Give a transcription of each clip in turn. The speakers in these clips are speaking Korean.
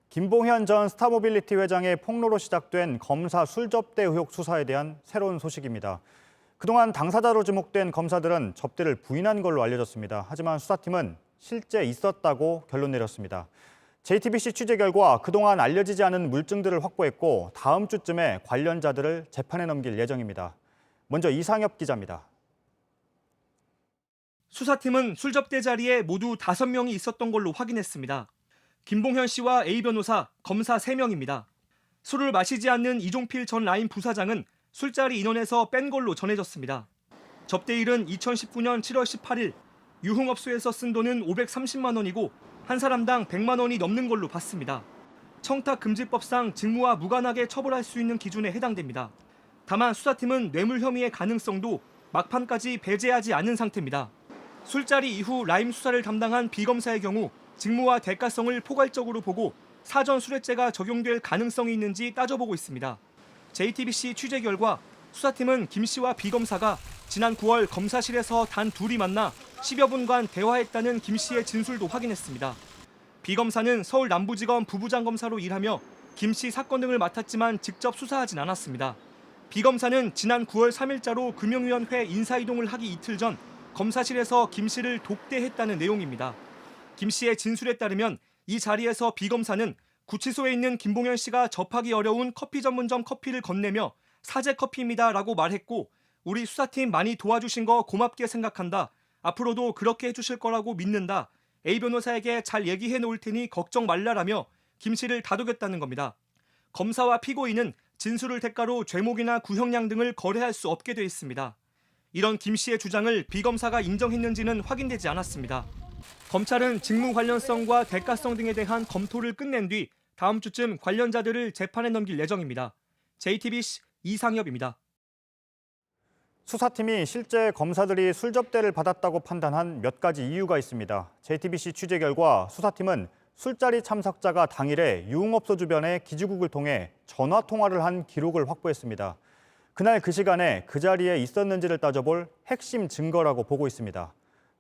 김봉현 전 스타모빌리티 회장의 폭로로 시작된 검사 술접대 의혹 수사에 대한 새로운 소식입니다. 그동안 당사자로 지목된 검사들은 접대를 부인한 걸로 알려졌습니다. 하지만 수사팀은 실제 있었다고 결론 내렸습니다. JTBC 취재 결과 그동안 알려지지 않은 물증들을 확보했고 다음 주쯤에 관련자들을 재판에 넘길 예정입니다. 먼저 이상엽 기자입니다. 수사팀은 술접대 자리에 모두 5명이 있었던 걸로 확인했습니다. 김봉현 씨와 A 변호사, 검사 3명입니다. 술을 마시지 않는 이종필 전 라인 부사장은 술자리 인원에서 뺀 걸로 전해졌습니다. 접대일은 2019년 7월 18일, 유흥업소에서 쓴 돈은 530만 원이고 한 사람당 100만 원이 넘는 걸로 봤습니다. 청탁금지법상 직무와 무관하게 처벌할 수 있는 기준에 해당됩니다. 다만 수사팀은 뇌물 혐의의 가능성도 막판까지 배제하지 않은 상태입니다. 술자리 이후 라임 수사를 담당한 B검사의 경우 직무와 대가성을 포괄적으로 보고 사전 수뢰죄가 적용될 가능성이 있는지 따져보고 있습니다. JTBC 취재 결과 수사팀은 김 씨와 B검사가 지난 9월 검사실에서 단 둘이 만나 10여 분간 대화했다는 김 씨의 진술도 확인했습니다. B검사는 서울 남부지검 부부장 검사로 일하며 김 씨 사건 등을 맡았지만 직접 수사하진 않았습니다. B검사는 지난 9월 3일자로 금융위원회 인사이동을 하기 이틀 전 검사실에서 김 씨를 독대했다는 내용입니다. 김 씨의 진술에 따르면 이 자리에서 B검사는 구치소에 있는 김봉현 씨가 접하기 어려운 커피 전문점 커피를 건네며 사제 커피입니다라고 말했고 우리 수사팀 많이 도와주신 거 고맙게 생각한다. 앞으로도 그렇게 해주실 거라고 믿는다. A 변호사에게 잘 얘기해 놓을 테니 걱정 말라라며 김 씨를 다독였다는 겁니다. 검사와 피고인은 진술을 대가로 죄목이나 구형량 등을 거래할 수 없게 돼 있습니다. 이런 김 씨의 주장을 B검사가 인정했는지는 확인되지 않았습니다. 검찰은 직무 관련성과 대가성 등에 대한 검토를 끝낸 뒤 다음 주쯤 관련자들을 재판에 넘길 예정입니다. JTBC 이상엽입니다. 수사팀이 실제 검사들이 술접대를 받았다고 판단한 몇 가지 이유가 있습니다. JTBC 취재 결과 수사팀은 술자리 참석자가 당일에 유흥업소 주변의 기지국을 통해 전화 통화를 한 기록을 확보했습니다. 그날 그 시간에 그 자리에 있었는지를 따져볼 핵심 증거라고 보고 있습니다.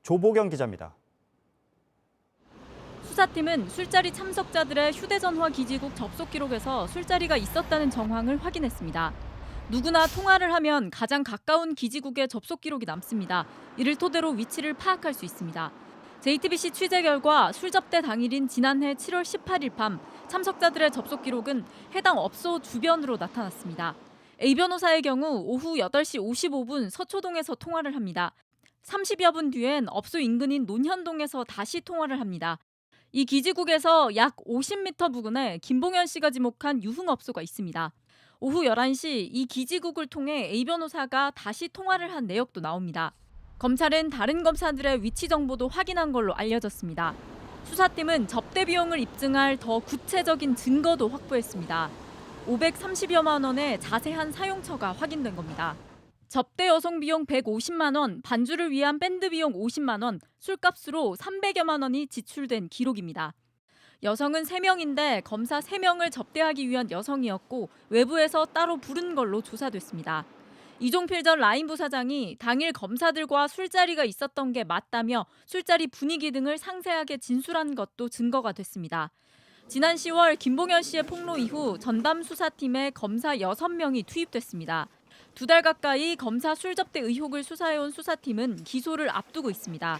조보경 기자입니다. 수사팀은 술자리 참석자들의 휴대전화 기지국 접속 기록에서 술자리가 있었다는 정황을 확인했습니다. 누구나 통화를 하면 가장 가까운 기지국의 접속 기록이 남습니다. 이를 토대로 위치를 파악할 수 있습니다. JTBC 취재 결과 술접대 당일인 지난해 7월 18일 밤 참석자들의 접속 기록은 해당 업소 주변으로 나타났습니다. A 변호사의 경우 오후 8시 55분 서초동에서 통화를 합니다. 30여 분 뒤엔 업소 인근인 논현동에서 다시 통화를 합니다. 이 기지국에서 약 50m 부근에 김봉현 씨가 지목한 유흥업소가 있습니다. 오후 11시 이 기지국을 통해 A 변호사가 다시 통화를 한 내역도 나옵니다. 검찰은 다른 검사들의 위치 정보도 확인한 걸로 알려졌습니다. 수사팀은 접대 비용을 입증할 더 구체적인 증거도 확보했습니다. 530여만 원의 자세한 사용처가 확인된 겁니다. 접대 여성 비용 150만 원, 반주를 위한 밴드 비용 50만 원, 술값으로 300여만 원이 지출된 기록입니다. 여성은 3명인데 검사 3명을 접대하기 위한 여성이었고 외부에서 따로 부른 걸로 조사됐습니다. 이종필 전 라인 부사장이 당일 검사들과 술자리가 있었던 게 맞다며 술자리 분위기 등을 상세하게 진술한 것도 증거가 됐습니다. 지난 10월 김봉현 씨의 폭로 이후 전담 수사팀에 검사 6명이 투입됐습니다. 2달 가까이 검사 술접대 의혹을 수사해온 수사팀은 기소를 앞두고 있습니다.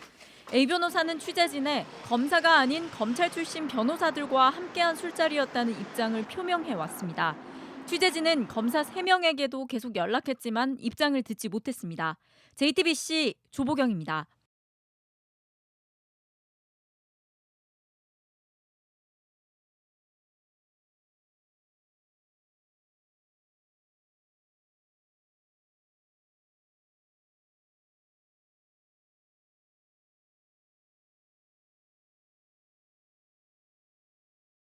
A 변호사는 취재진에 검사가 아닌 검찰 출신 변호사들과 함께한 술자리였다는 입장을 표명해왔습니다. 취재진은 검사 3명에게도 계속 연락했지만 입장을 듣지 못했습니다. JTBC 조보경입니다.